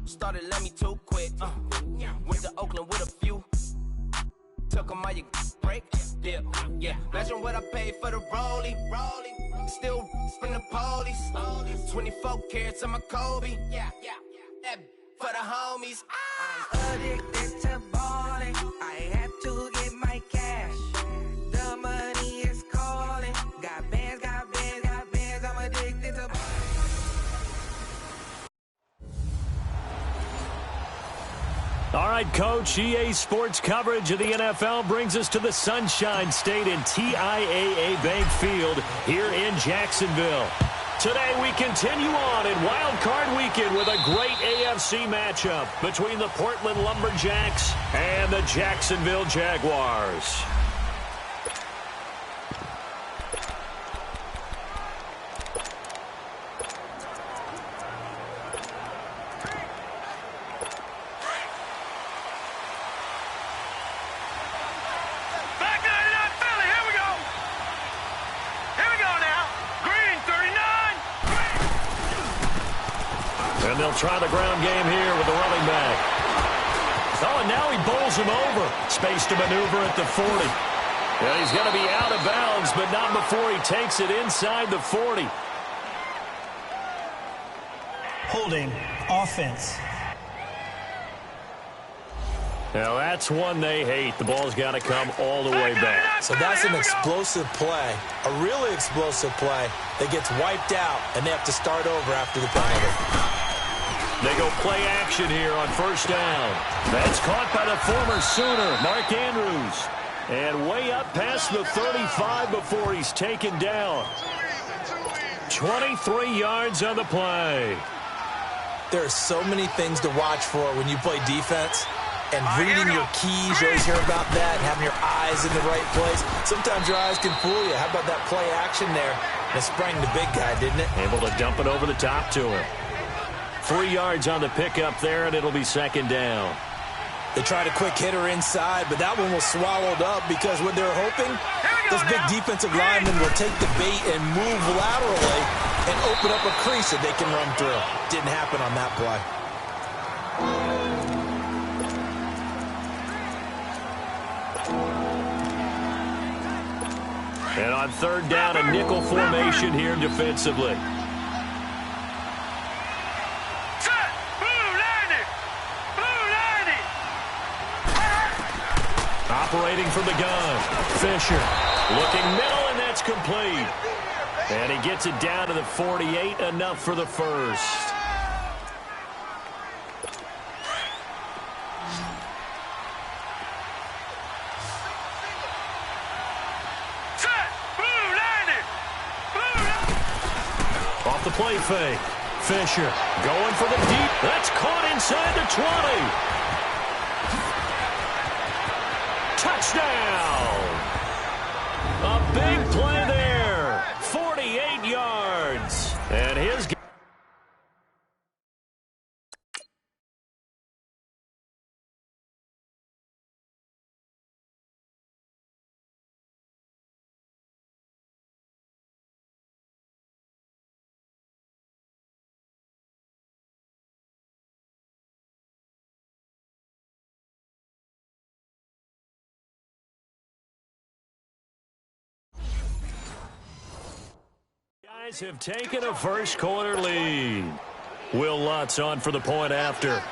Started let me too quick. Went to Oakland with a few. Took 'em all you break. Yeah. Imagine what I paid for the rollie. Still from the police. 24 carats on my Kobe. Yeah. That for the homies. I'm addicted to balling. I have to get my cash. The money is calling. Got bands. I'm addicted to balling. All right, Coach, EA Sports coverage of the NFL brings us to the Sunshine State in TIAA Bank Field here in Jacksonville. Today we continue on in Wild Card Weekend with a great AFC matchup between the Portland Lumberjacks and the Jacksonville Jaguars. And they'll try the ground game here with the running back. Oh, and now he bowls him over. Space to maneuver at the 40. And he's going to be out of bounds, but not before he takes it inside the 40. Holding offense. Now, that's one they hate. The ball's got to come all the way back. So that's an explosive play, a really explosive play that gets wiped out, and they have to start over after the penalty. They go play action here on first down. That's caught by the former Sooner, Mark Andrews. And way up past the 35 before he's taken down. 23 yards on the play. There are so many things to watch for when you play defense. And reading your keys, you always hear about that, and having your eyes in the right place. Sometimes your eyes can fool you. How about that play action there? It sprang the big guy, didn't it? Able to dump it over the top to him. 3 yards on the pickup there, and it'll be second down. They tried a quick hitter inside, but that one was swallowed up because what they're hoping, this big defensive lineman will take the bait and move laterally and open up a crease that they can run through. Didn't happen on that play. And on third down, a nickel formation here defensively. Operating from the gun, Fisher looking middle, and that's complete. And he gets it down to the 48, enough for the first. Off the play fake, Fisher going for the deep. That's caught inside the 20. Touchdown! A big play there. 48 yards. And his... have taken a first quarter lead. Will Lutz on for the point after.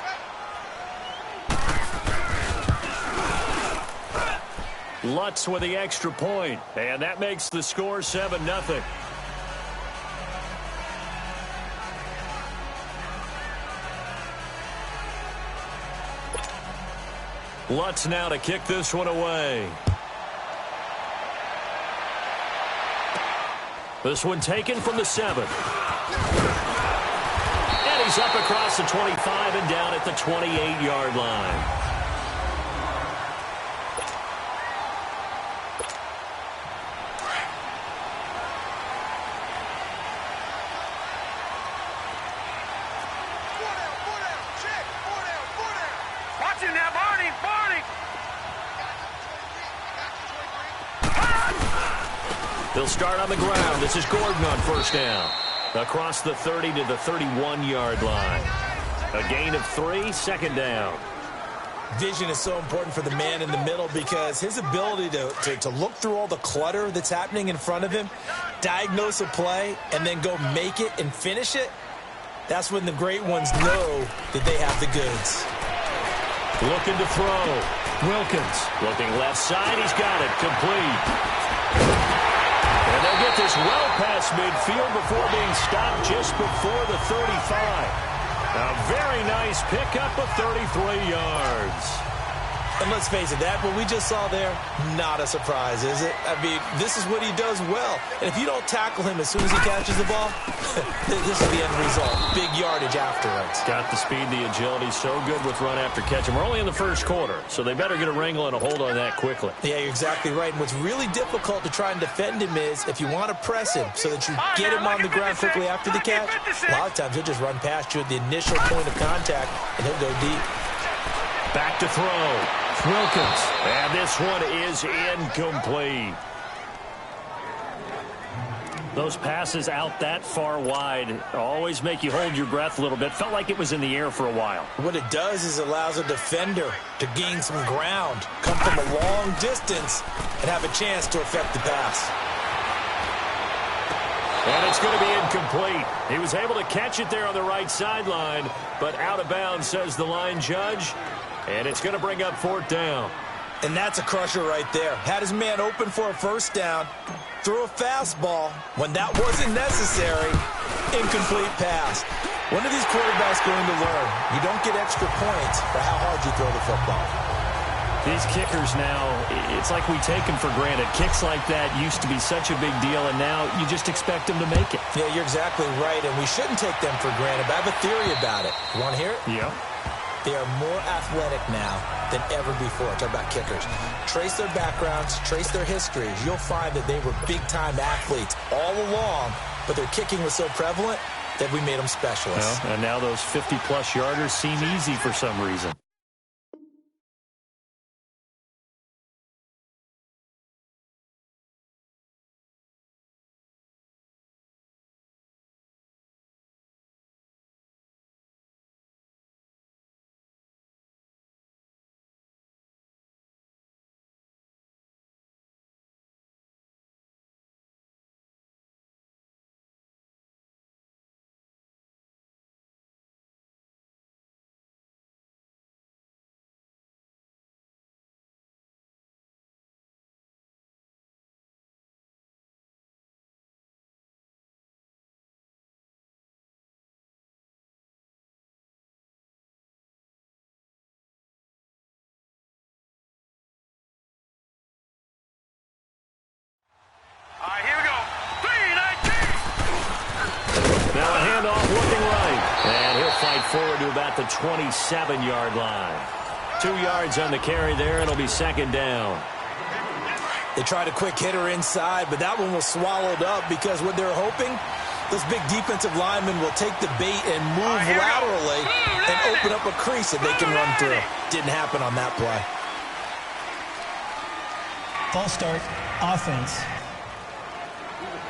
Lutz with the extra point, and that makes the score 7-0. Lutz now to kick this one away. This one taken from the 7. And he's up across the 25 and down at the 28-yard line. Watch him now, Barney! They'll start on the ground. This is Gordon on first down. Across the 30 to the 31-yard line. A gain of 3, second down. Vision is so important for the man in the middle because his ability to look through all the clutter that's happening in front of him, diagnose a play, and then go make it and finish it, that's when the great ones know that they have the goods. Looking to throw. Wilkins looking left side. He's got it. Complete. And they'll get this well past midfield before being stopped just before the 35. A very nice pickup of 33 yards. And let's face it, that what we just saw there, not a surprise, is it? I mean, this is what he does well. And if you don't tackle him as soon as he catches the ball, this is the end result. Big yardage afterwards. Got the speed, the agility, so good with run after catch. And we're only in the first quarter, so they better get a wrangle and a hold on that quickly. Yeah, you're exactly right. And what's really difficult to try and defend him is if you want to press him so that you get him on the ground quickly after the catch, a lot of times he'll just run past you at the initial point of contact, and he'll go deep. Back to throw. Wilkins. And this one is incomplete. Those passes out that far wide always make you hold your breath a little bit. Felt like it was in the air for a while. What it does is it allows a defender to gain some ground, come from a long distance, and have a chance to affect the pass. And it's going to be incomplete. He was able to catch it there on the right sideline, but out of bounds, says the line judge. And it's going to bring up 4th down. And that's a crusher right there. Had his man open for a first down, threw a fastball. When that wasn't necessary, incomplete pass. When are these quarterbacks going to learn? You don't get extra points for how hard you throw the football. These kickers now, it's like we take them for granted. Kicks like that used to be such a big deal, and now you just expect them to make it. Yeah, you're exactly right, and we shouldn't take them for granted. But I have a theory about it. You want to hear it? Yeah. They are more athletic now than ever before. Talk about kickers. Trace their backgrounds, trace their histories. You'll find that they were big-time athletes all along, but their kicking was so prevalent that we made them specialists. Well, and now those 50-plus yarders seem easy for some reason. All right, here we go. 3-19. Now a handoff looking right. And he'll fight forward to about the 27-yard line. 2 yards on the carry there. It'll be 2nd down. They tried a quick hitter inside, but that one was swallowed up because what they're hoping, those big defensive linemen will take the bait and move laterally and open up a crease that they can run through. Didn't happen on that play. False start, offense.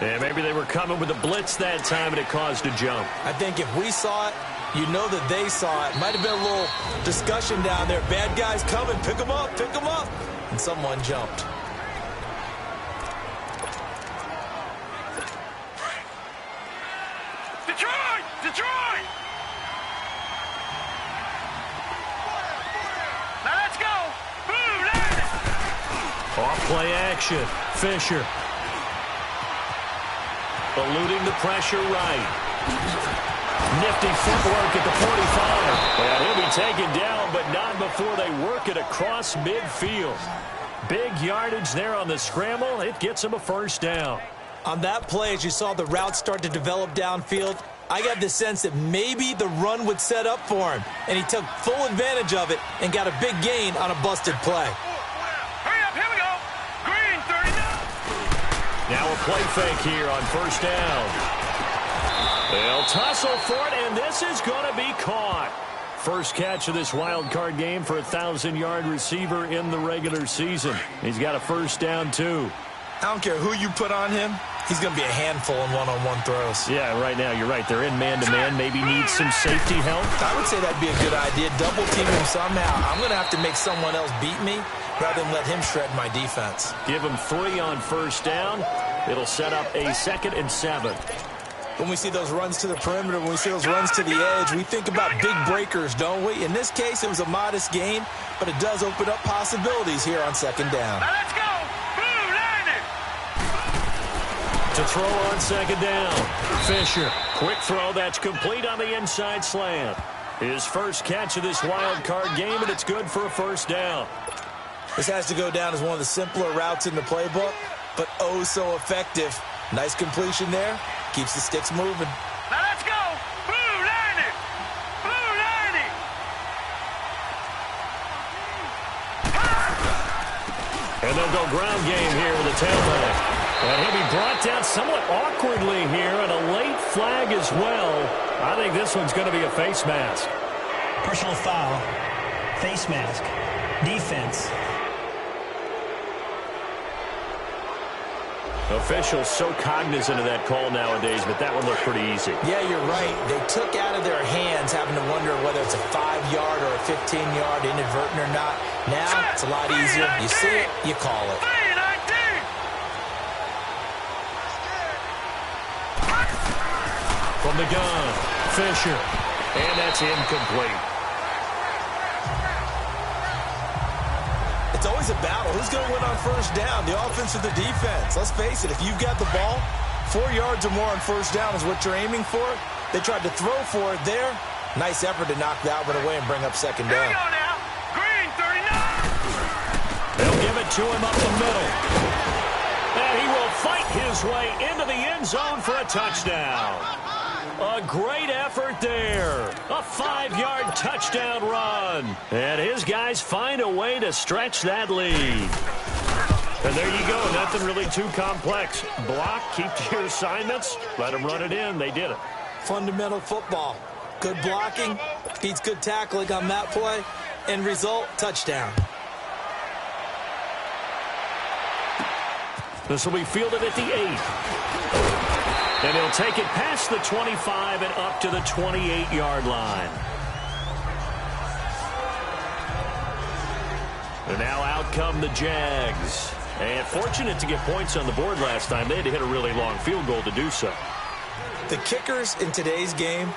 Yeah, maybe they were coming with a blitz that time and it caused a jump. I think if we saw it, you know that they saw it. Might have been a little discussion down there. Bad guys coming, pick them up, pick them up. And someone jumped. Detroit! Detroit! Now let's go! Boom! Off play action. Fisher. Eluding the pressure right. Nifty footwork at the 45. And he'll be taken down, but not before they work it across midfield. Big yardage there on the scramble. It gets him a 1st down. On that play, as you saw the route start to develop downfield, I got the sense that maybe the run would set up for him. And he took full advantage of it and got a big gain on a busted play. Hurry up, here we go! Green, 39! Now a play fake here on 1st down. They'll tussle for it, and this is going to be caught. First catch of this wild card game for a 1,000-yard receiver in the regular season. He's got a 1st down, too. I don't care who you put on him. He's going to be a handful in one-on-one throws. Yeah, right now, you're right. They're in man-to-man. Maybe need some safety help. I would say that'd be a good idea. Double team him somehow. I'm going to have to make someone else beat me rather than let him shred my defense. Give him 3 on first down. It'll set up a 2nd and 7. When we see those runs to the perimeter, when we see those runs to the edge, we think about big breakers, don't we? In this case, it was a modest gain, but it does open up possibilities here on 2nd down. Now let's go. Blue, line it. To throw on 2nd down. Fisher. Quick throw. That's complete on the inside slant. His first catch of this wild card game, and it's good for a 1st down. This has to go down as one of the simpler routes in the playbook, but oh so effective. Nice completion there. Keeps the sticks moving. Now let's go. Blue, line it. Blue, line it. And they'll go ground game here with a tailback. And he'll be brought down somewhat awkwardly here, and a late flag as well. I think this one's going to be a face mask. Personal foul. Face mask. Defense. Officials so cognizant of that call nowadays, but that one looked pretty easy. Yeah, you're right. They took out of their hands having to wonder whether it's a 5-yard or a 15-yard inadvertent or not. Now, it's a lot easier. You see it, you call it. From the gun, Fisher. And that's incomplete. It's always a battle. Who's going to win on first down, the offense or the defense? Let's face it, if you've got the ball, 4 yards or more on first down is what you're aiming for. They tried to throw for it there. Nice effort to knock that one away and bring up 2nd down. Here we go now. Green, 39. They'll give it to him up the middle. And he will fight his way into the end zone for a touchdown. A great effort there. A 5-yard touchdown run. And his guys find a way to stretch that lead. And there you go. Nothing really too complex. Block, keep to your assignments, let them run it in. They did it. Fundamental football. Good blocking, beats good tackling on that play. End result, touchdown. This will be fielded at the 8. And he'll take it past the 25 and up to the 28-yard line. And now out come the Jags. And fortunate to get points on the board last time. They had to hit a really long field goal to do so. The kickers in today's game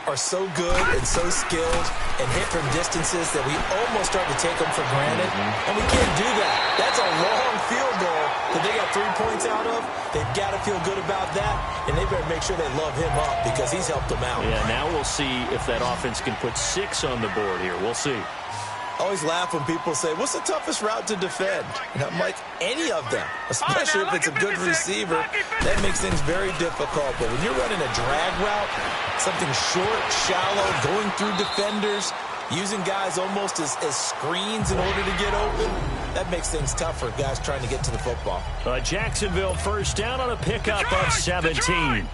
are so good and so skilled and hit from distances that we almost start to take them for granted. And we can't do that. That's a long field goal that they got 3 points out of. They've got to feel good about that, and they better make sure they love him up because he's helped them out. Yeah, now we'll see if that offense can put 6 on the board here. We'll see. I always laugh when people say, what's the toughest route to defend? And I'm like, any of them, especially if it's a good receiver. That makes things very difficult. But when you're running a drag route, something short, shallow, going through defenders, using guys almost as screens in order to get open, that makes things tough for guys trying to get to the football. Jacksonville first down on a pickup of 17.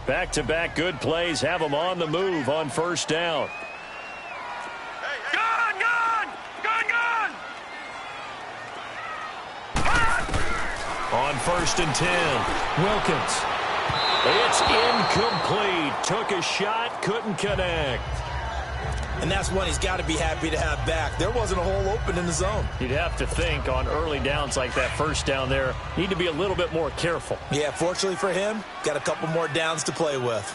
Back-to-back good plays have them on the move on first down. On 1st and 10, Wilkins. It's incomplete. Took a shot, couldn't connect. And that's one he's got to be happy to have back. There wasn't a hole open in the zone. You'd have to think on early downs like that first down there, need to be a little bit more careful. Yeah, fortunately for him, got a couple more downs to play with.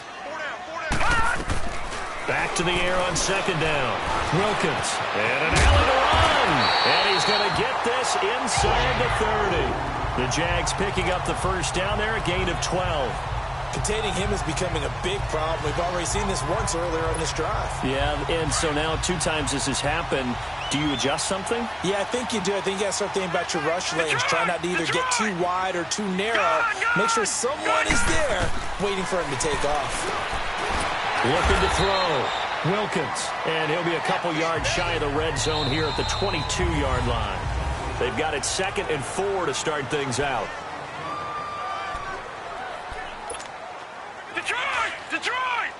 Back to the air on 2nd down. Wilkins. And an alley to run. And he's going to get this inside the 30. The Jags picking up the first down there, a gain of 12. Containing him is becoming a big problem. We've already seen this once earlier on this drive. Yeah, and so now 2 times this has happened. Do you adjust something? Yeah, I think you do. I think you got to start thinking about your rush lanes. Try not to either get too wide or too narrow. Make sure someone is there waiting for him to take off. Looking to throw. Wilkins. And he'll be a couple yards shy of the red zone here at the 22-yard line. They've got it 2nd and 4 to start things out. Detroit! Detroit!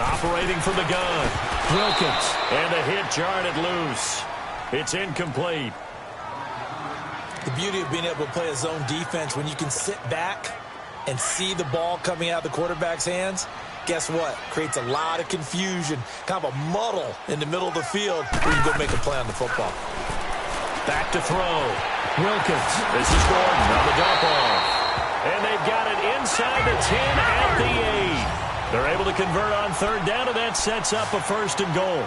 Operating from the gun. Wilkins. And the hit jarred it loose. It's incomplete. The beauty of being able to play a zone defense when you can sit back and see the ball coming out of the quarterback's hands, guess what? Creates a lot of confusion, kind of a muddle in the middle of the field where you can go make a play on the football. Back to throw. Wilkins. This is Gordon on the dump off. And they've got it inside the 10 at the 8. They're able to convert on third down, and that sets up a first and goal.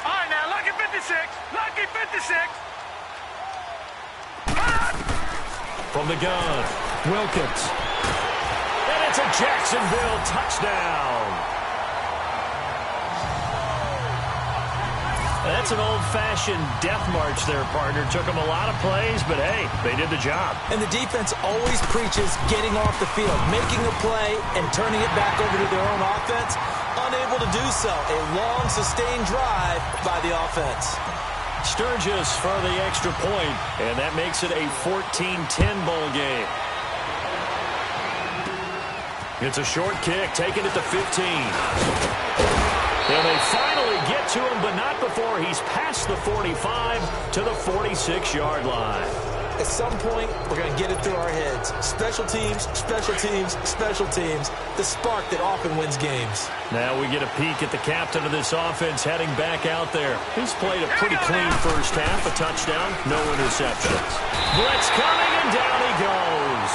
All right, now, lucky 56. Lucky 56. From the gun, Wilkins. And it's a Jacksonville touchdown. That's an old-fashioned death march there, partner. Took them a lot of plays, but, hey, they did the job. And the defense always preaches getting off the field, making a play, and turning it back over to their own offense. Unable to do so. A long, sustained drive by the offense. Sturgis for the extra point, and that makes it a 14-10 ball game. It's a short kick, taking it to 15. And they finally get to him, but not before he's past the 45 to the 46-yard line. At some point, we're going to get it through our heads. Special teams, special teams, special teams. The spark that often wins games. Now we get a peek at the captain of this offense heading back out there. He's played a pretty clean first half, a touchdown, no interceptions. Blitz coming, and down he goes.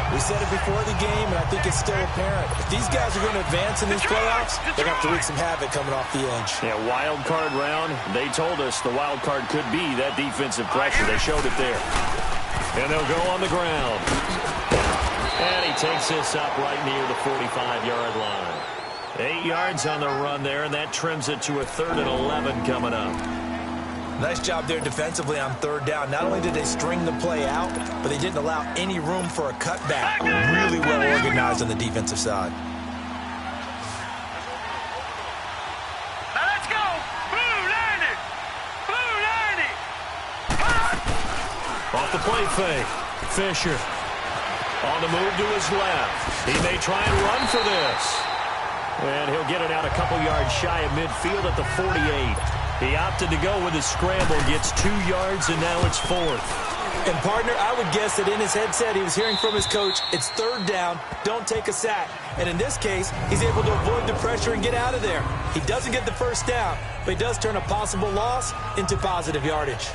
We said it before the game, and I think it's still apparent. If these guys are going to advance in these playoffs, they're going to have to wreak some havoc coming off the edge. Yeah, wild card round. They told us the wild card could be that defensive pressure. They showed it there. And they'll go on the ground. And he takes this up right near the 45-yard line. 8 yards on the run there, and that trims it to a 3rd and 11 coming up. Nice job there defensively on third down. Not only did they string the play out, but they didn't allow any room for a cutback. Really well organized on the defensive side. Now let's go. Blue 90. Blue 90. Off the play fake. Fisher on the move to his left. He may try and run for this. And he'll get it out a couple yards shy of midfield at the 48. He opted to go with his scramble, gets 2 yards, and now it's 4th. And, partner, I would guess that in his headset he was hearing from his coach, it's third down, don't take a sack. And in this case, he's able to avoid the pressure and get out of there. He doesn't get the first down, but he does turn a possible loss into positive yardage.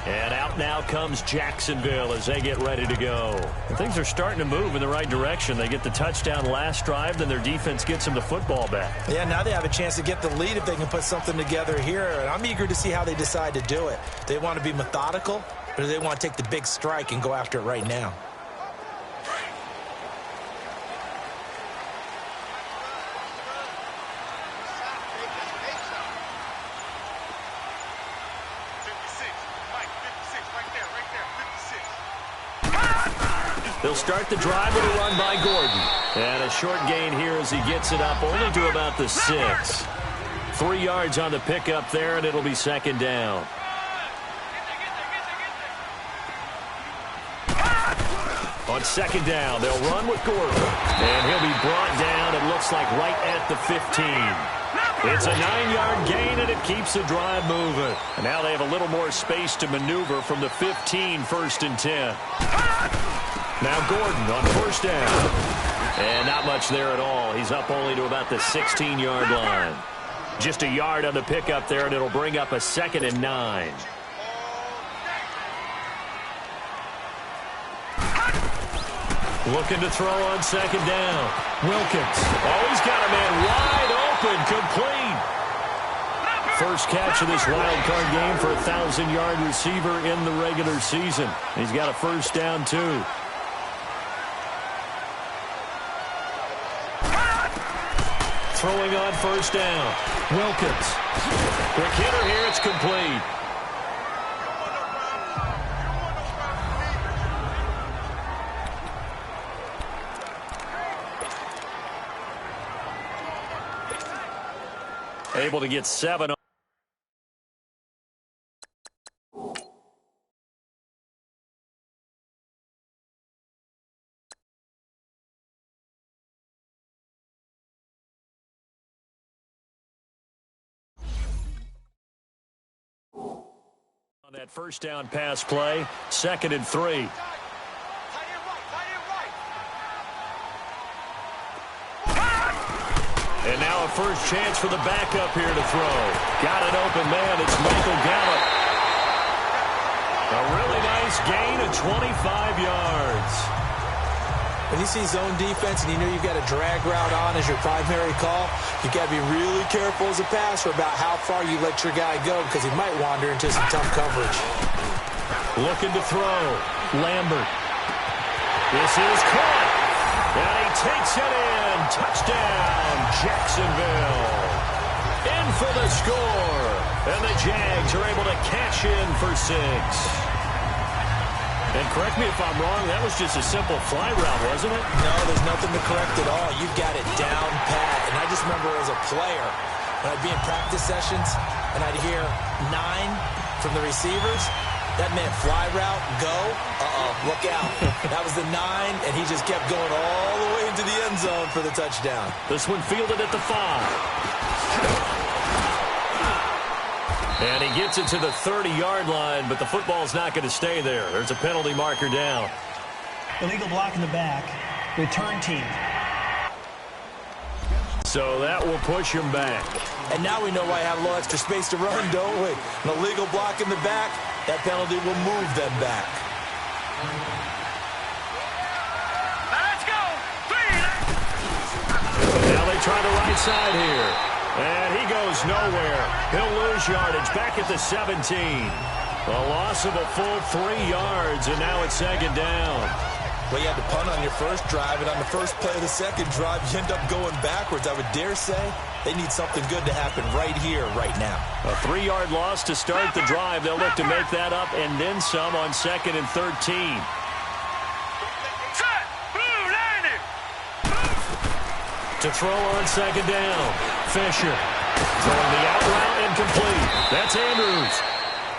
And out now comes Jacksonville as they get ready to go. And things are starting to move in the right direction. They get the touchdown last drive, then their defense gets them the football back. Yeah, now they have a chance to get the lead if they can put something together here. And I'm eager to see how they decide to do it. Do they want to be methodical, or do they want to take the big strike and go after it right now? They'll start the drive with a run by Gordon. And a short gain here as he gets it up only to about the 6. 3 yards on the pickup there, and it'll be second down. On second down, they'll run with Gordon. And he'll be brought down, it looks like, right at the 15. It's a 9-yard gain, and it keeps the drive moving. And now they have a little more space to maneuver from the 15, 1st and 10. Now Gordon on first down. And not much there at all. He's up only to about the 16-yard line. Just a yard on the pickup there, and it'll bring up a 2nd and 9. Looking to throw on second down. Wilkins. Oh, he's got a man wide open, complete. First catch of this wild card game for a 1,000-yard receiver in the regular season. He's got a first down, too. Throwing on first down. Wilkins. Quick hitter here. It's complete. Able to get 7 On that first down pass play, 2nd and 3. And now a first chance for the backup here to throw. Got an open man. It's Michael Gallup. A really nice gain of 25 yards. When you see zone defense and you know you've got a drag route on as your primary call, you've got to be really careful as a passer about how far you let your guy go because he might wander into some tough coverage. Looking to throw. Lambert. This is caught. And he takes it in. Touchdown, Jacksonville. In for the score. And the Jags are able to cash in for 6. And correct me if I'm wrong, that was just a simple fly route, wasn't it? No, there's nothing to correct at all. You've got it down pat. And I just remember as a player, when I'd be in practice sessions and I'd hear 9 from the receivers, that meant fly route, go, look out. That was the 9, and he just kept going all the way into the end zone for the touchdown. This one fielded at the 5. And he gets it to the 30-yard line, but the football's not going to stay there. There's a penalty marker down. Illegal block in the back. Return team. So that will push him back. And now we know why I have a little extra space to run, don't we? An illegal block in the back, that penalty will move them back. Let's go. 3. Now they try the right side here. And he goes nowhere. He'll lose yardage back at the 17. A loss of a full 3 yards, and now it's 2nd down. Well, you had to punt on your first drive, and on the first play of the second drive, you end up going backwards. I would dare say they need something good to happen right here, right now. A 3-yard loss to start the drive. They'll look to make that up and then some on 2nd and 13. To throw on 2nd down. Fisher throwing the out route incomplete. That's Andrews.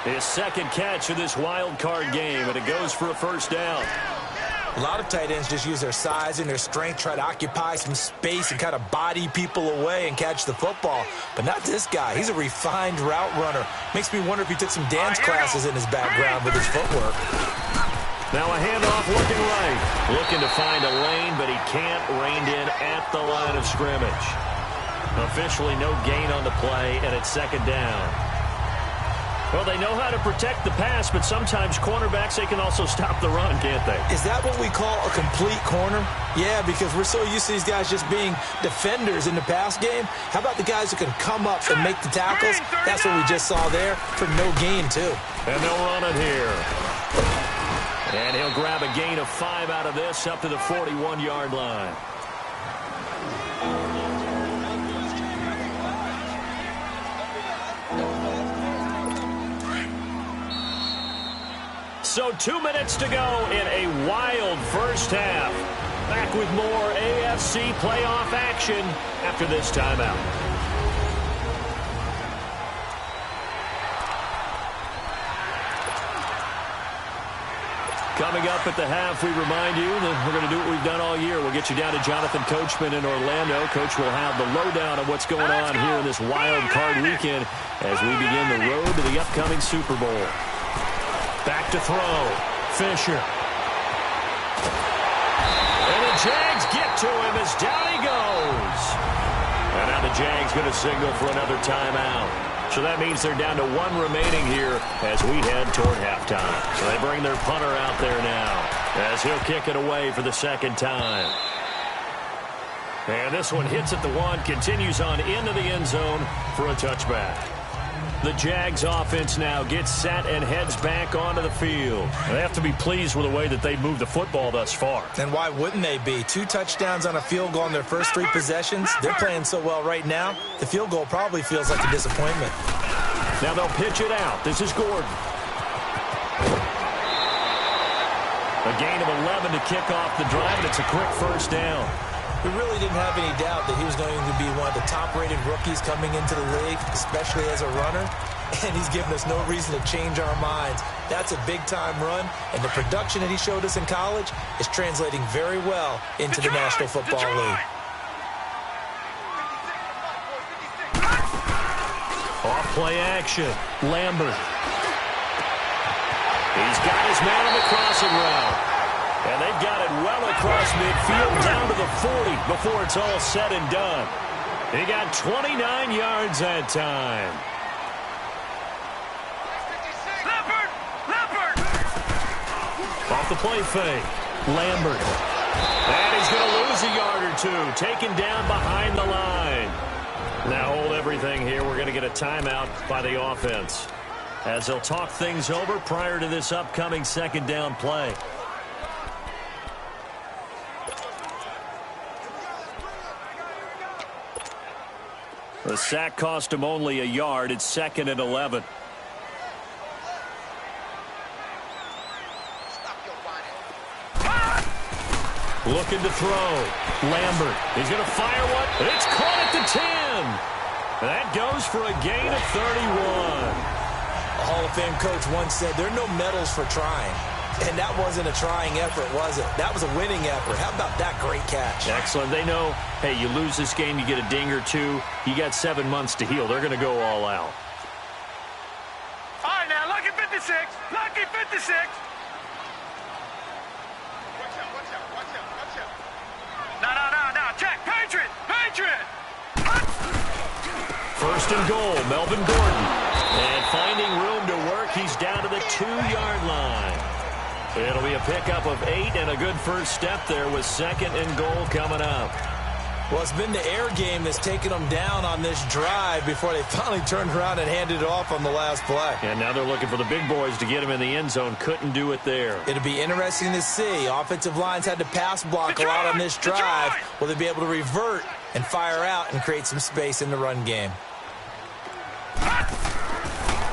His 2nd catch of this wild card game, and it goes for a first down. A lot of tight ends just use their size and their strength, try to occupy some space and kind of body people away and catch the football. But not this guy. He's a refined route runner. Makes me wonder if he took some dance classes in his background with his footwork. Now a handoff looking right. Looking to find a lane, but he can't. Reined in at the line of scrimmage. Officially no gain on the play, and it's 2nd down. Well, they know how to protect the pass, but sometimes cornerbacks, they can also stop the run, can't they? Is that what we call a complete corner? Yeah, because we're so used to these guys just being defenders in the pass game. How about the guys who can come up and make the tackles? That's what we just saw there for no gain, too. And they'll run it here. And he'll grab a gain of 5 out of this up to the 41-yard line. So 2 minutes to go in a wild first half. Back with more AFC playoff action after this timeout. Coming up at the half, we remind you that we're going to do what we've done all year. We'll get you down to Jonathan Coachman in Orlando. Coach will have the lowdown of what's going on here in this wild card weekend as we begin the road to the upcoming Super Bowl. Back to throw. Fisher. And the Jags get to him as down he goes. And now the Jags going to signal for another timeout. So that means they're down to 1 remaining here as we head toward halftime. So they bring their punter out there now as he'll kick it away for the 2nd time. And this one hits at the 1, continues on into the end zone for a touchback. The Jags offense now gets set and heads back onto the field. They have to be pleased with the way that they moved the football thus far. And why wouldn't they be? 2 touchdowns on a field goal in their first 3 possessions. They're playing so well right now, the field goal probably feels like a disappointment. Now they'll pitch it out. This is Gordon. A gain of 11 to kick off the drive, and it's a quick first down. We really didn't have any doubt that he was going to be one of the top-rated rookies coming into the league, especially as a runner, and he's given us no reason to change our minds. That's a big-time run, and the production that he showed us in college is translating very well into the National Football League. Off play action. Lambert. He's got his man on the crossing route. And they've got it well across midfield down to the 40 before it's all said and done. He got 29 yards that time. Off the play fake. Lambert. And he's going to lose a yard or two. Taken down behind the line. Now hold everything here. We're going to get a timeout by the offense, as they'll talk things over prior to this upcoming second down play. The sack cost him only a yard. It's 2nd and 11. Looking to throw. Lambert. He's going to fire one. It's caught at the 10. That goes for a gain of 31. A Hall of Fame coach once said there are no medals for trying. And that wasn't a trying effort, was it? That was a winning effort. How about that great catch? Excellent. They know, hey, you lose this game, you get a ding or two. You got 7 months to heal. They're going to go all out. All right, now, lucky 56. Lucky 56. No. Check. Patriot. First and goal, Melvin Gordon. And finding room to work, he's down to the 2-yard line. It'll be a pickup of 8 and a good first step there with 2nd and goal coming up. Well, it's been the air game that's taken them down on this drive before they finally turned around and handed it off on the last play. And now they're looking for the big boys to get him in the end zone. Couldn't do it there. It'll be interesting to see. Offensive lines had to pass block a lot on this drive. Will they be able to revert and fire out and create some space in the run game?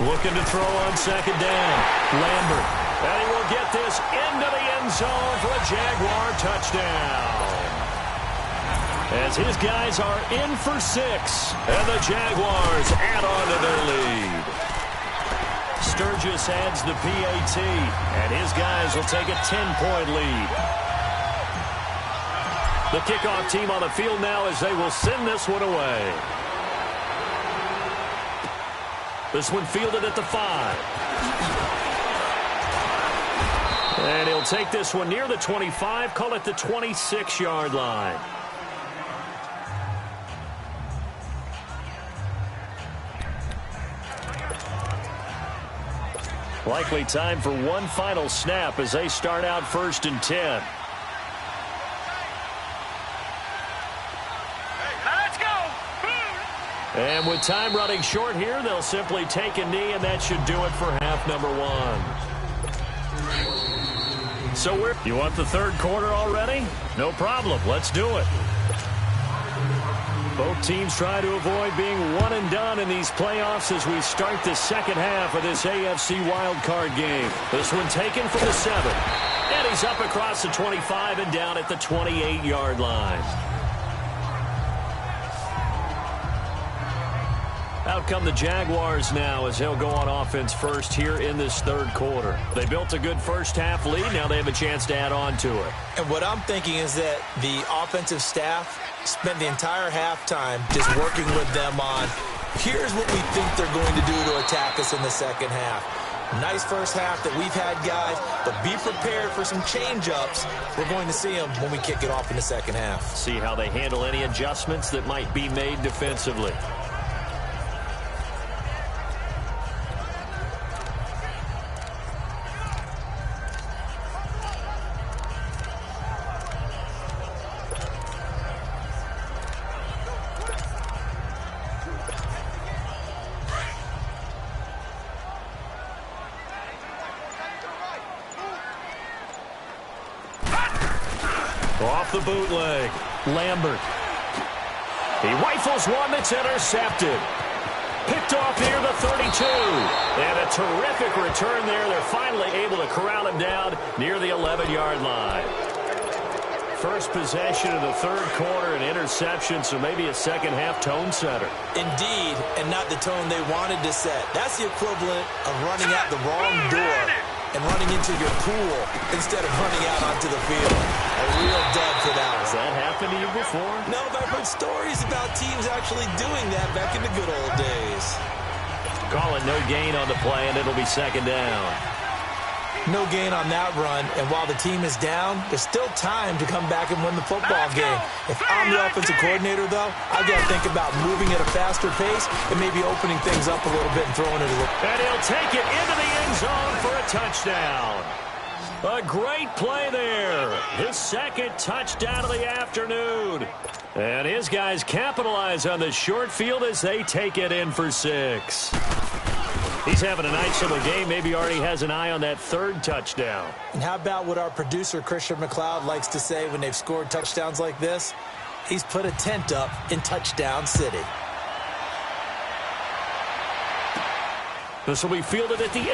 Looking to throw on 2nd down. Lambert. And he will get this into the end zone for a Jaguar touchdown. As his guys are in for 6. And the Jaguars add on to their lead. Sturgis adds the PAT. And his guys will take a 10-point lead. The kickoff team on the field now as they will send this one away. This one fielded at the 5. And he'll take this one near the 25, call it the 26-yard line. Likely time for one final snap as they start out 1st and 10. And with time running short here, they'll simply take a knee, and that should do it for half number 1. So you want the third quarter already? No problem. Let's do it. Both teams try to avoid being one and done in these playoffs as we start the second half of this AFC wildcard game. This one taken from the 7. And he's up across the 25 and down at the 28-yard line. Out come the Jaguars now as they'll go on offense first here in this third quarter. They built a good first half lead. Now they have a chance to add on to it. And what I'm thinking is that the offensive staff spent the entire halftime just working with them on, here's what we think they're going to do to attack us in the second half. Nice first half that we've had, guys, but be prepared for some change-ups. We're going to see them when we kick it off in the second half. See how they handle any adjustments that might be made defensively. Off the bootleg, Lambert. He rifles one that's intercepted. Picked off near the 32. And a terrific return there. They're finally able to corral him down near the 11-yard line. First possession of the third quarter, an interception, so maybe a second-half tone setter. Indeed, and not the tone they wanted to set. That's the equivalent of running out the wrong door and running into your pool instead of running out onto the field. A real dud for that one. Has that happened to you before? No, but I've heard stories about teams actually doing that back in the good old days. Call it no gain on the play, and it'll be second down. No gain on that run, and while the team is down, there's still time to come back and win the football game. If I'm the offensive coordinator, though, I've got to think about moving at a faster pace and maybe opening things up a little bit and throwing it a little. And he'll take it into the end zone for a touchdown. A great play there. His second touchdown of the afternoon. And his guys capitalize on the short field as they take it in for 6. He's having a nice little game. Maybe already has an eye on that third touchdown. And how about what our producer, Christian McLeod, likes to say when they've scored touchdowns like this? He's put a tent up in Touchdown City. This will be fielded at the 8.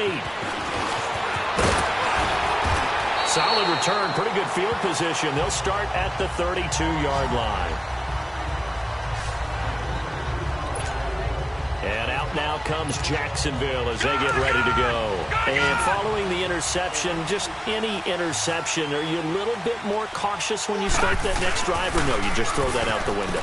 Solid return, pretty good field position. They'll start at the 32-yard line. And out now comes Jacksonville as they get ready to go. And following the interception, just any interception, are you a little bit more cautious when you start that next drive, or no, you just throw that out the window?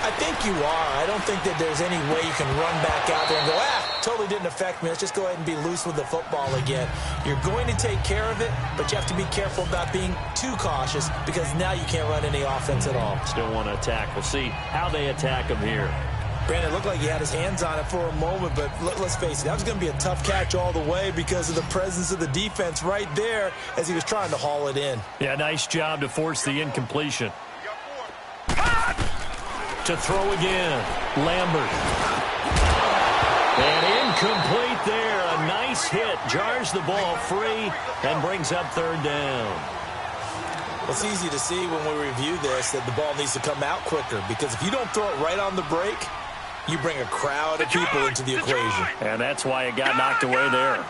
I think you are. I don't think that there's any way you can run back out there and go, totally didn't affect me. Let's just go ahead and be loose with the football again. You're going to take care of it, but you have to be careful about being too cautious because now you can't run any offense at all. Still want to attack. We'll see how they attack him here. Brandon, it looked like he had his hands on it for a moment, but let's face it, that was going to be a tough catch all the way because of the presence of the defense right there as he was trying to haul it in. Yeah, nice job to force the incompletion. To throw again, Lambert. And incomplete there. A nice hit. Jars the ball free and brings up third down. Well, it's easy to see when we review this that the ball needs to come out quicker because if you don't throw it right on the break, you bring a crowd of people into the equation. And that's why it got knocked away there.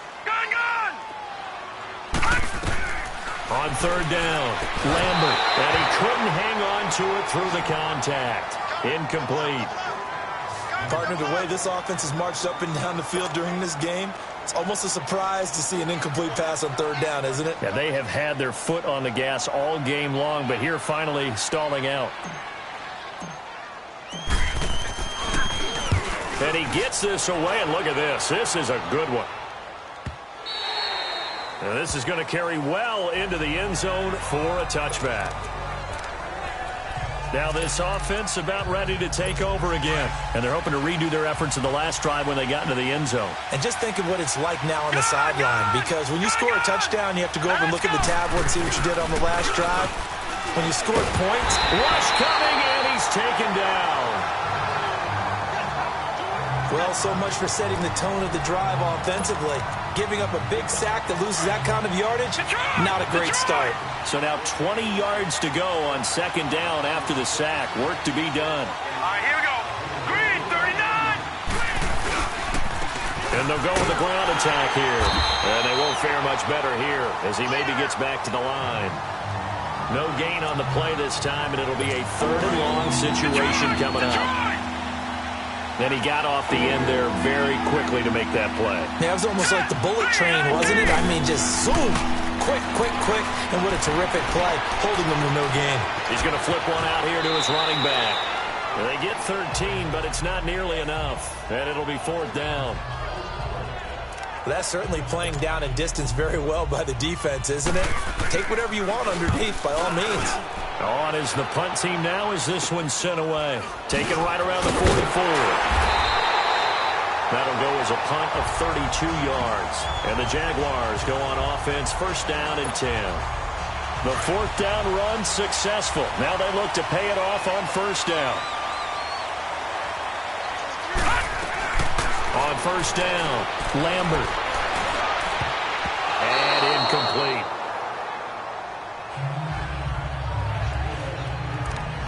On third down, Lambert. And he couldn't hang on to it through the contact. Incomplete. Partner, the way this offense has marched up and down the field during this game, it's almost a surprise to see an incomplete pass on third down, isn't it? Yeah, they have had their foot on the gas all game long, but here finally stalling out. And he gets this away, and look at this. This is a good one. And this is going to carry well into the end zone for a touchback. Now this offense about ready to take over again. And they're hoping to redo their efforts in the last drive when they got into the end zone. And just think of what it's like now on the sideline. Because when you score a touchdown, you have to go over and look at the tablet and see what you did on the last drive. When you scored points, rush coming, and he's taken down. Well, so much for setting the tone of the drive offensively. Giving up a big sack that loses that kind of yardage, not a great start. So now 20 yards to go on second down after the sack. Work to be done. All right, here we go. Green, 39. And they'll go with the ground attack here. And they won't fare much better here as he maybe gets back to the line. No gain on the play this time, and it'll be a third and long situation coming up. Then he got off the end there very quickly to make that play. Yeah, it was almost like the bullet train, wasn't it? I mean, just zoom. Quick, quick, quick. And what a terrific play, holding them to no gain. He's going to flip one out here to his running back. And they get 13, but it's not nearly enough. And it'll be fourth down. Well, that's certainly playing down and distance very well by the defense, isn't it? Take whatever you want underneath, by all means. On is the punt team now as this one's sent away. Taken right around the 44. That'll go as a punt of 32 yards. And the Jaguars go on offense, first down and 10. The fourth down run successful. Now they look to pay it off on first down. On first down, Lambert. And incomplete.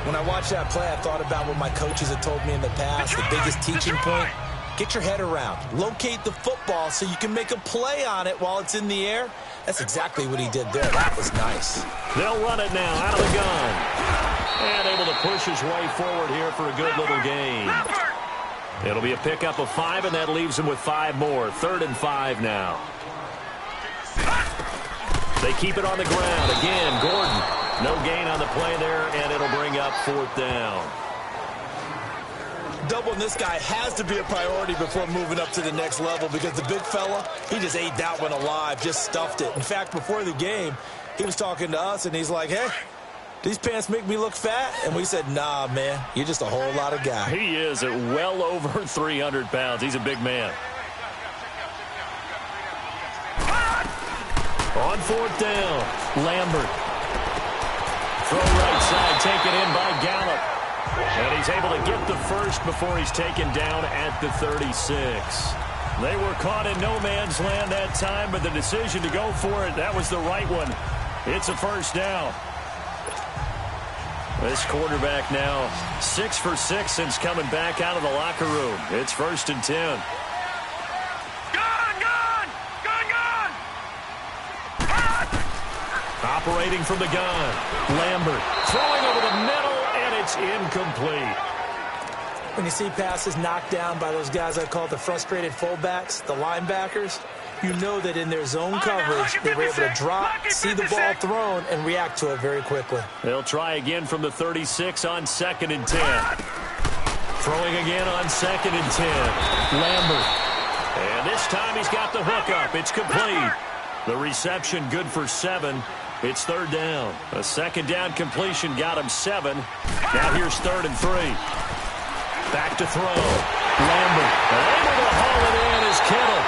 When I watched that play, I thought about what my coaches had told me in the past. The biggest teaching point, get your head around. Locate the football so you can make a play on it while it's in the air. That's exactly what he did there. That was nice. They'll run it now out of the gun. And able to push his way forward here for a good little gain. It'll be a pickup of 5, and that leaves him with 5 more. 3rd and 5 now. They keep it on the ground. Again, Gordon. No gain on the play there, and it'll bring up 4th down. Doubling this guy has to be a priority before moving up to the next level because the big fella, he just ate that one alive, just stuffed it. In fact, before the game, he was talking to us, and he's like, hey, these pants make me look fat? And we said, nah, man, you're just a whole lot of guy. He is at well over 300 pounds. He's a big man. On fourth down, Lambert. Throw right side, taken in by Gallup. And he's able to get the first before he's taken down at the 36. They were caught in no man's land that time, but the decision to go for it, that was the right one. It's a first down. This quarterback now 6 for 6 since coming back out of the locker room. It's 1st and 10. Operating from the gun, Lambert throwing over the middle, and it's incomplete. When you see passes knocked down by those guys I call the frustrated fullbacks, the linebackers, you know that in their zone coverage, they were able to drop, see the ball thrown, and react to it very quickly. They'll try again from the 36 on 2nd and 10. Throwing again on 2nd and 10. Lambert. And this time he's got the hook up. It's complete. The reception good for 7. It's 3rd down. A 2nd down completion got him 7. Now here's 3rd and 3. Back to throw. Lambert able to haul it in is Kittle.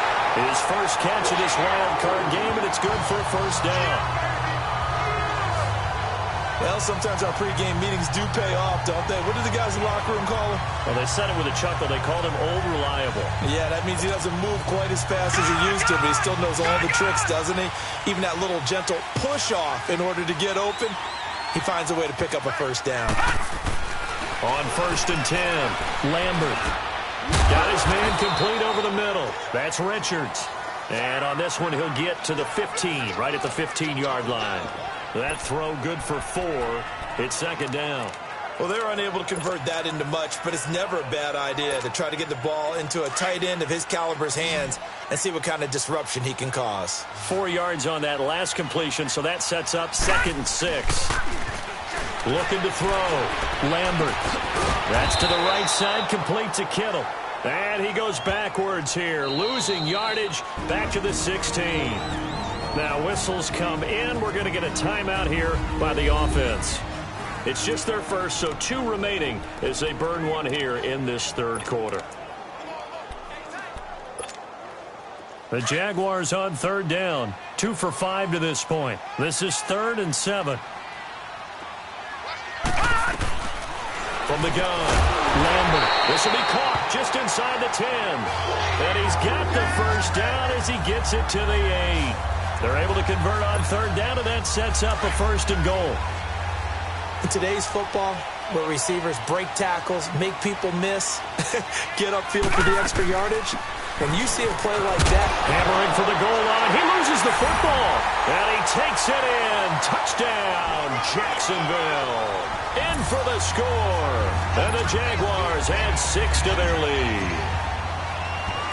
His first catch of this wild card game, and it's good for a 1st down. Well, sometimes our pregame meetings do pay off, don't they? What do the guys in the locker room call him? Well, they said it with a chuckle. They called him Old Reliable. Yeah, that means he doesn't move quite as fast as he used to, but he still knows all the tricks, doesn't he? Even that little gentle push-off in order to get open, he finds a way to pick up a 1st down. On 1st and 10, Lambert. Got his man complete over the middle. That's Richards. And on this one, he'll get to the 15, right at the 15-yard line. That throw good for 4. It's 2nd down. Well, they're unable to convert that into much, but it's never a bad idea to try to get the ball into a tight end of his caliber's hands and see what kind of disruption he can cause. 4 yards on that last completion, so that sets up 2nd and 6. Looking to throw. Lambert. That's to the right side, complete to Kittle. And he goes backwards here, losing yardage back to the 16. Now whistles come in. We're going to get a timeout here by the offense. It's just their first, so 2 remaining as they burn one here in this 3rd quarter. The Jaguars on 3rd down. 2 for 5 to this point. This is 3rd and 7. From the gun, Lambert. This will be caught just inside the 10. And he's got the 1st down as he gets it to the 8. They're able to convert on 3rd down, and that sets up a 1st and goal. In today's football, where receivers break tackles, make people miss, get upfield for the extra yardage, when you see a play like that, hammering for the goal line, he loses the football, and he takes it in. Touchdown, Jacksonville. In for the score, and the Jaguars add 6 to their lead.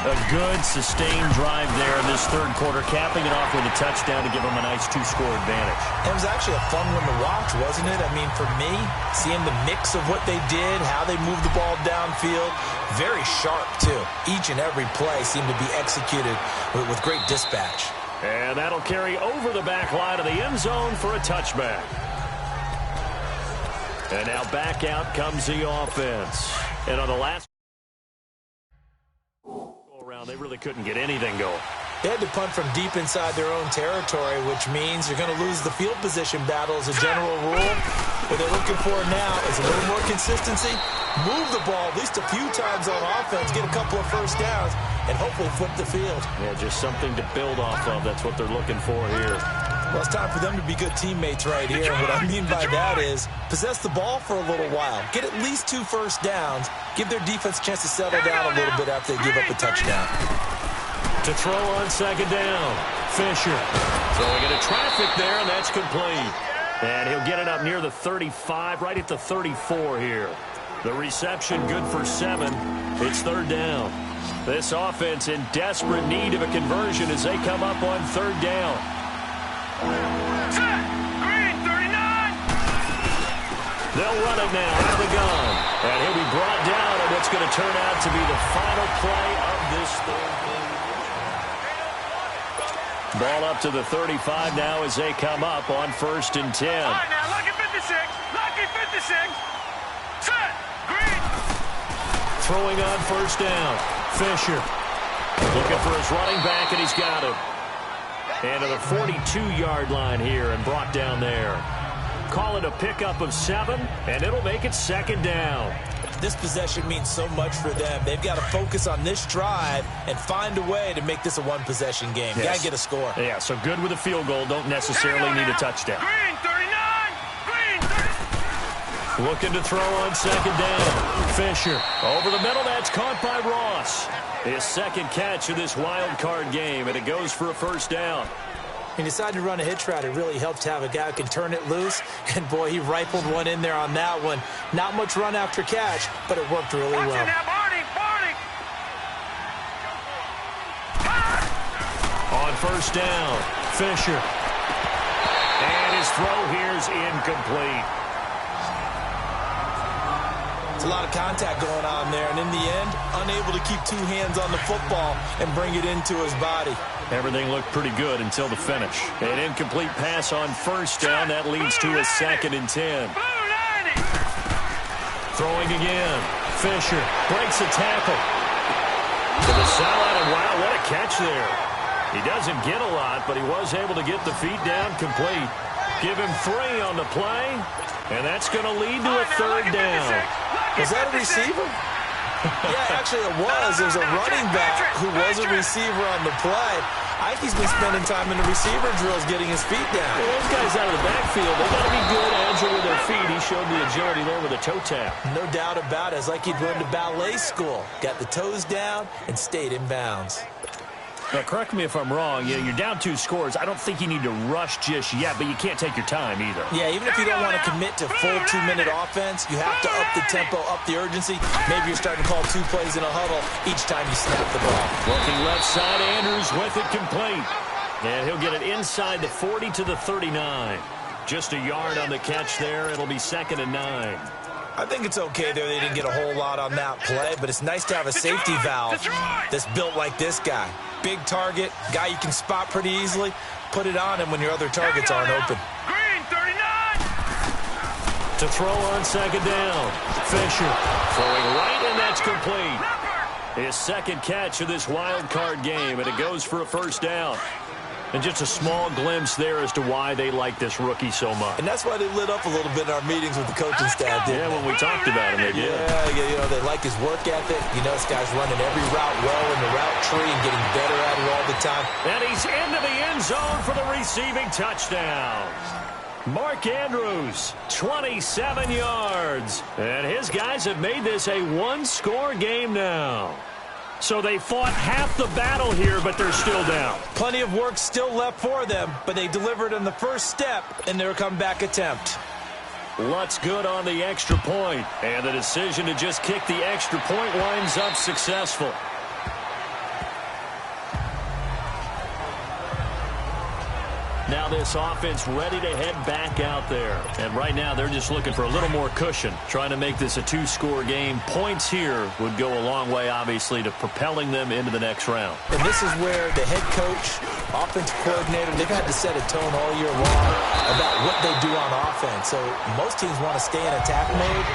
A good, sustained drive there in this 3rd quarter, capping it off with a touchdown to give them a nice 2-score advantage. It was actually a fun one to watch, wasn't it? I mean, for me, seeing the mix of what they did, how they moved the ball downfield, very sharp, too. Each and every play seemed to be executed with great dispatch. And that'll carry over the back line of the end zone for a touchback. And now back out comes the offense. And on the last round, they really couldn't get anything going. They had to punt from deep inside their own territory, which means you're going to lose the field position battle as a general rule. What they're looking for now is a little more consistency, move the ball at least a few times on offense, get a couple of 1st downs, and hopefully flip the field. Yeah, just something to build off of. That's what they're looking for here. Well, it's time for them to be good teammates right here. What I mean by that is possess the ball for a little while. Get at least 2 1st downs. Give their defense a chance to settle down a little bit after they give up a touchdown. To throw on 2nd down. Fisher throwing into traffic there, and that's complete. And he'll get it up near the 35, right at the 34 here. The reception good for 7. It's 3rd down. This offense in desperate need of a conversion as they come up on 3rd down. Green, 39. They'll run it now out of the gun. And he'll be brought down, and with what's going to turn out to be the final play of this third quarter. Ball up to the 35 now as they come up on 1st and 10. All right, now, lucky 56. Lucky 56. Set. Green. Throwing on 1st down. Fisher looking for his running back, and he's got him. And to the 42-yard line here and brought down there. Call it a pickup of 7, and it'll make it 2nd down. This possession means so much for them. They've got to focus on this drive and find a way to make this a one-possession game. Yes. Got to get a score. Yeah, so good with a field goal. Don't necessarily need a touchdown. Green 39. Green 30. Looking to throw on 2nd down. Fisher over the middle. That's caught by Ross. His 2nd catch of this wild card game, and it goes for a 1st down. He decided to run a hitch route. It really helped to have a guy who can turn it loose. And, boy, he rifled one in there on that one. Not much run after catch, but it worked really Watch well. it now, Barney. Barney. On 1st down, Fisher. And his throw here's incomplete. It's a lot of contact going on there, and in the end, unable to keep 2 hands on the football and bring it into his body. Everything looked pretty good until the finish. An incomplete pass on 1st down. That leads to a 2nd and 10. Throwing again. Fisher breaks a tackle. To the sideline, and wow, what a catch there. He doesn't get a lot, but he was able to get the feet down complete. Give him 3 on the play, and that's going to lead to a 3rd down. Was that a receiver? Yeah, actually it was. There's a running back who was a receiver on the play. I think he's been spending time in the receiver drills getting his feet down. Well, those guys out of the backfield, they got to be good, agile with their feet. He showed the agility there with a toe tap. No doubt about it. It's like he'd learned to ballet school. Got the toes down and stayed in bounds. Now, correct me if I'm wrong. You're down 2 scores. I don't think you need to rush just yet, but you can't take your time either. Yeah, even if you don't want to commit to full 2-minute offense, you have to up the tempo, up the urgency. Maybe you're starting to call 2 plays in a huddle each time you snap the ball. Looking left side, Andrews with it complete. And he'll get it inside the 40 to the 39. Just a yard on the catch there. It'll be 2nd and 9. I think it's okay there. They didn't get a whole lot on that play, but it's nice to have a safety valve that's built like this guy. Big target, guy you can spot pretty easily. Put it on him when your other targets aren't open. Green 39. To throw on 2nd down. Fisher throwing right, and that's complete. His 2nd catch of this wild card game, and it goes for a 1st down. And just a small glimpse there as to why they like this rookie so much. And that's why they lit up a little bit in our meetings with the coaching staff, didn't they? When we talked about him, they did. Yeah, they like his work ethic. You know, this guy's running every route well in the route tree and getting better at it all the time. And he's into the end zone for the receiving touchdown. Mark Andrews, 27 yards. And his guys have made this a 1-score game now. So they fought half the battle here, but they're still down. Plenty of work still left for them, but they delivered on the first step in their comeback attempt. Lutz good on the extra point, and the decision to just kick the extra point winds up successful. Now this offense ready to head back out there. And right now they're just looking for a little more cushion, trying to make this a 2-score game. Points here would go a long way, obviously, to propelling them into the next round. And this is where the head coach, offensive coordinator, they've had to set a tone all year long about what they do on offense. So most teams want to stay in attack mode,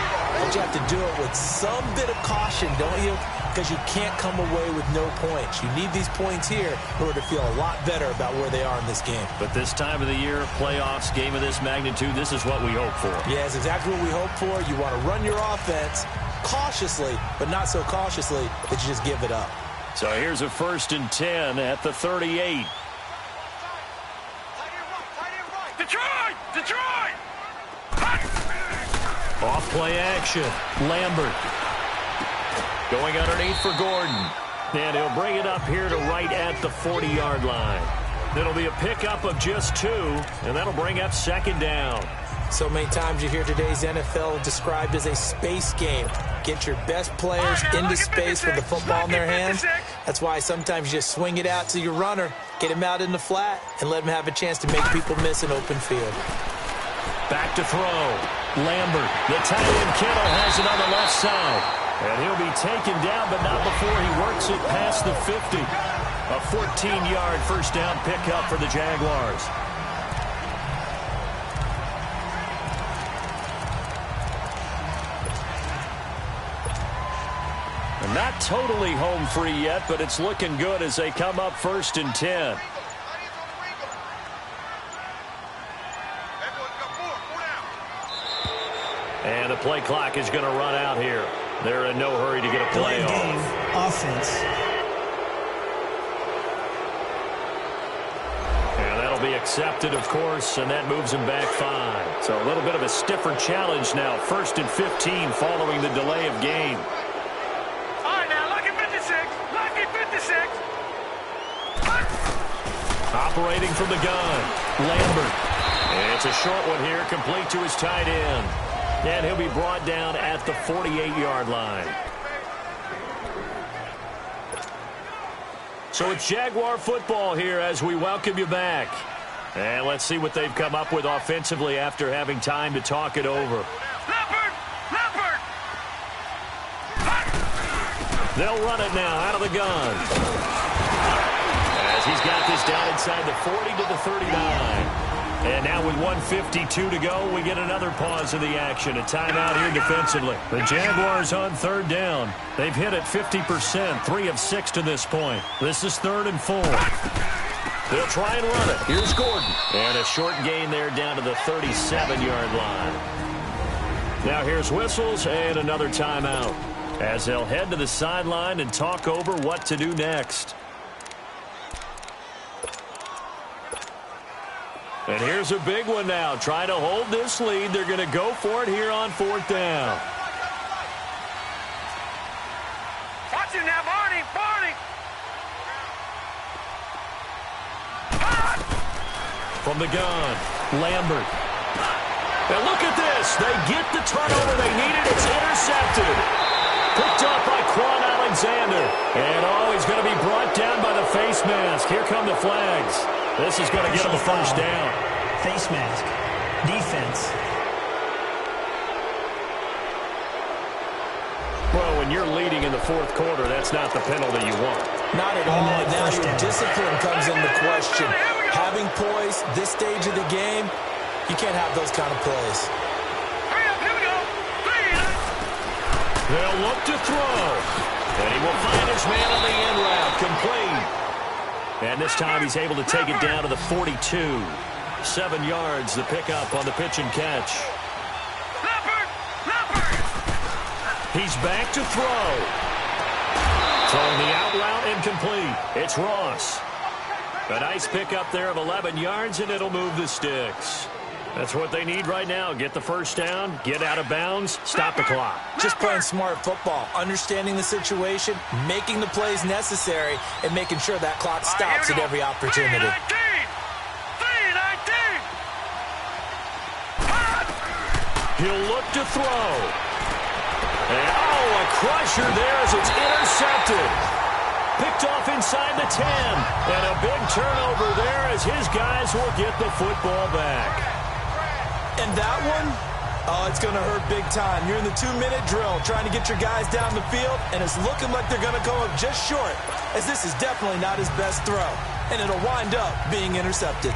but you have to do it with some bit of caution, don't you? Because you can't come away with no points. You need these points here in order to feel a lot better about where they are in this game. But this time of the year, playoffs, game of this magnitude, this is what we hope for. Yeah, it's exactly what we hope for. You want to run your offense cautiously, but not so cautiously that you just give it up. So here's a 1st and 10 at the 38. Detroit! Detroit! Off play action. Lambert going underneath for Gordon. And he'll bring it up here to right at the 40-yard line. It'll be a pickup of just 2, and that'll bring up 2nd down. So many times you hear today's NFL described as a space game. Get your best players into space with the football in their hands. That's why sometimes you just swing it out to your runner, get him out in the flat, and let him have a chance to make people miss an open field. Back to throw. Lambert, the tight end Kittle has it on the left side. And he'll be taken down, but not before he works it past the 50. A 14-yard first down pickup for the Jaguars. And not totally home free yet, but it's looking good as they come up 1st and 10. And the play clock is going to run out here. They're in no hurry to get a play off. Game, offense. And that'll be accepted, of course, and that moves him back 5. So a little bit of a stiffer challenge now. 1st and 15 following the delay of game. All right, now, lucky 56. Lucky 56. Operating from the gun, Lambert. And it's a short one here, complete to his tight end. And he'll be brought down at the 48-yard line. So it's Jaguar football here as we welcome you back. And let's see what they've come up with offensively after having time to talk it over. Leopard! Leopard! They'll run it now out of the gun. As he's got this down inside the 40 to the 39. And now with 1:52 to go, we get another pause in the action. A timeout here defensively. The Jaguars on 3rd down. They've hit it 50%, 3 of 6 to this point. This is 3rd and 4. They'll try and run it. Here's Gordon. And a short gain there down to the 37-yard line. Now here's whistles and another timeout as they'll head to the sideline and talk over what to do next. And here's a big one now. Trying to hold this lead. They're going to go for it here on 4th down. Watch it now, Barney! Barney! From the gun, Lambert. Now look at this. They get the turnover they needed. It's intercepted. Picked up by Quan Alexander. And he's going to be brought down by the face mask. Here come the flags. This is going to get him a first down. Face mask. Defense. Well, when you're leading in the 4th quarter, that's not the penalty you want. Not at all. And now your discipline comes into question. Having poise this stage of the game, you can't have those kind of plays. Hurry up, here we go! They'll look to throw. And he will find his man on the end route. Complete. And this time he's able to take it down to the 42. 7 yards, the pickup on the pitch and catch. Leopard! Leopard! He's back to throw. Throwing the out route incomplete. It's Ross. A nice pickup there of 11 yards, and it'll move the sticks. That's what they need right now. Get the first down, get out of bounds, stop the clock. Just playing smart football, understanding the situation, making the plays necessary, and making sure that clock stops at every opportunity. 3-19! He'll look to throw. And, a crusher there as it's intercepted. Picked off inside the 10. And a big turnover there as his guys will get the football back. And that one, it's going to hurt big time. You're in the 2-minute drill trying to get your guys down the field, and it's looking like they're going to come up just short, as this is definitely not his best throw, and it'll wind up being intercepted.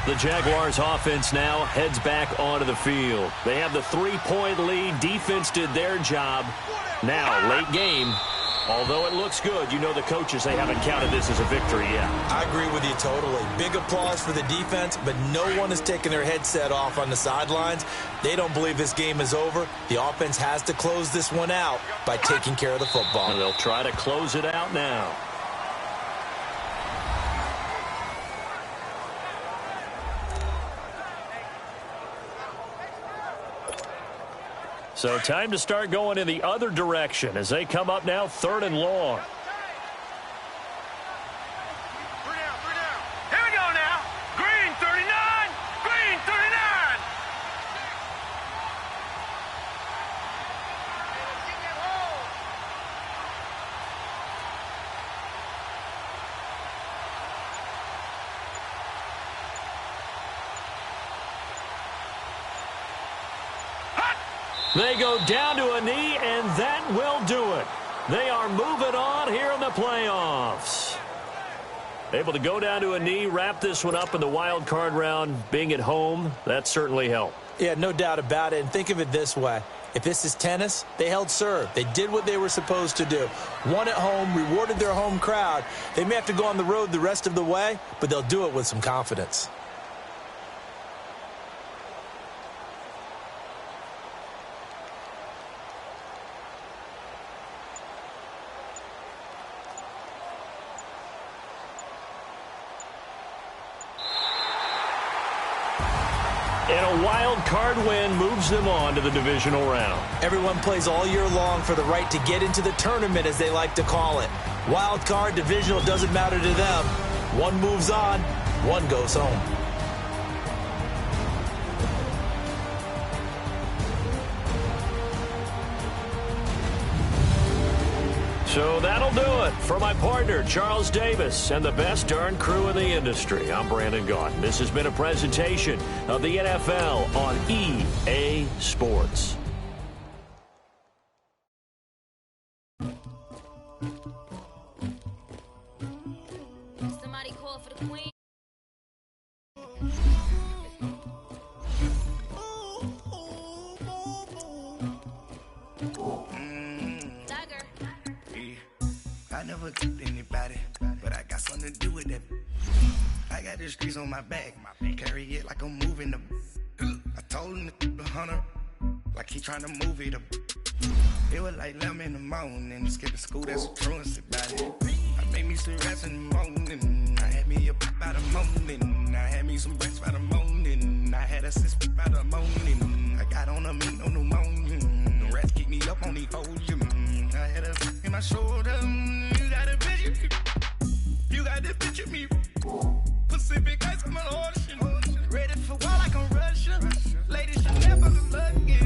The Jaguars offense now heads back onto the field. They have the 3-point lead. Defense did their job. Now, late game. Although it looks good, you know the coaches, they haven't counted this as a victory yet. I agree with you totally. Big applause for the defense, but no one has taken their headset off on the sidelines. They don't believe this game is over. The offense has to close this one out by taking care of the football. And they'll try to close it out now. So time to start going in the other direction as they come up now 3rd and long. Here we go now. Green 39. Green 39. They go down to a knee, and that will do it. They are moving on here in the playoffs. Able to go down to a knee, wrap this one up in the wild card round. Being at home, that certainly helped. Yeah, no doubt about it. And think of it this way. If this is tennis, they held serve. They did what they were supposed to do. Won at home, rewarded their home crowd. They may have to go on the road the rest of the way, but they'll do it with some confidence. And a wild card win moves them on to the divisional round. Everyone plays all year long for the right to get into the tournament, as they like to call it. Wild card, divisional, doesn't matter to them. One moves on, one goes home. So that'll do it for my partner, Charles Davis, and the best darn crew in the industry. I'm Brandon Gaudin. This has been a presentation of the NFL on EA Sports. Somebody call for the queen. I never took anybody, but I got something to do with that. I got the streets on my back, carry it like I'm moving the. I told him the hunter, like he trying to move it up. It was like 11 in the morning, skipping school, that's a truancy about it. I made me some rest in the morning, I had me a pop by the morning, I had me some breaks by the morning, I had a six by the morning, I got on a meat on the morning, the rats keep me up on the ocean, I had a in my shoulder, you got a picture, you got the picture me, Pacific ice on my ocean, ready for war like I'm Russian, ladies should never be lucky.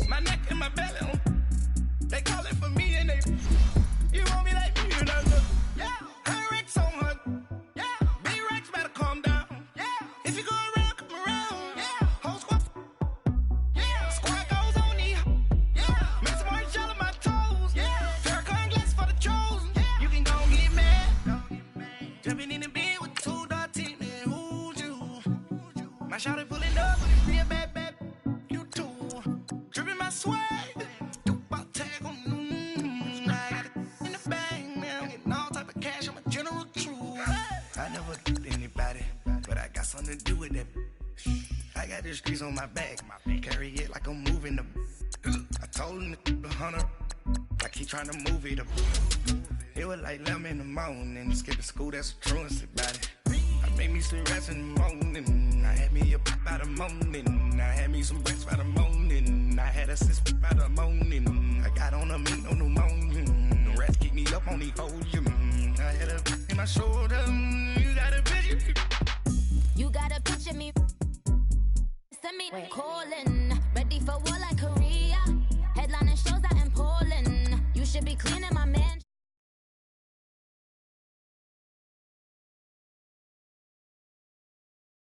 My neck and my belly, they calling for me and they, you want me like me, you know, yeah, her Rex on her, yeah, B-Rex better calm down, yeah, if you go around, come around, yeah, whole squad, yeah, squad goes on me, yeah, make some orange gel on my toes, yeah, Farrakhan glass for the chosen, yeah, you can go and get mad, jumping in the bed with two dark teeth, and who's you, my shawty pulling up with a real bad, you too. Dripping my swag, about tag on I got it in the bag, man. I'm getting all type of cash, I'm a general true. I never took anybody, but I got something to do with that. I got the streets on my back, carry it like I'm moving the. I told him the hunter, like he trying to move it up. It was like 11 in the morning, skipping school, that's a truancy about it. I made me some rest in the morning, I had me a pop by the morning, I had me some breaks by the morning, I had a six by the morning, I got on a meat on the morning, the rats keep me up on the ocean, I had a in my shoulder, you got a picture, You got a picture me. Send me calling, ready for war like a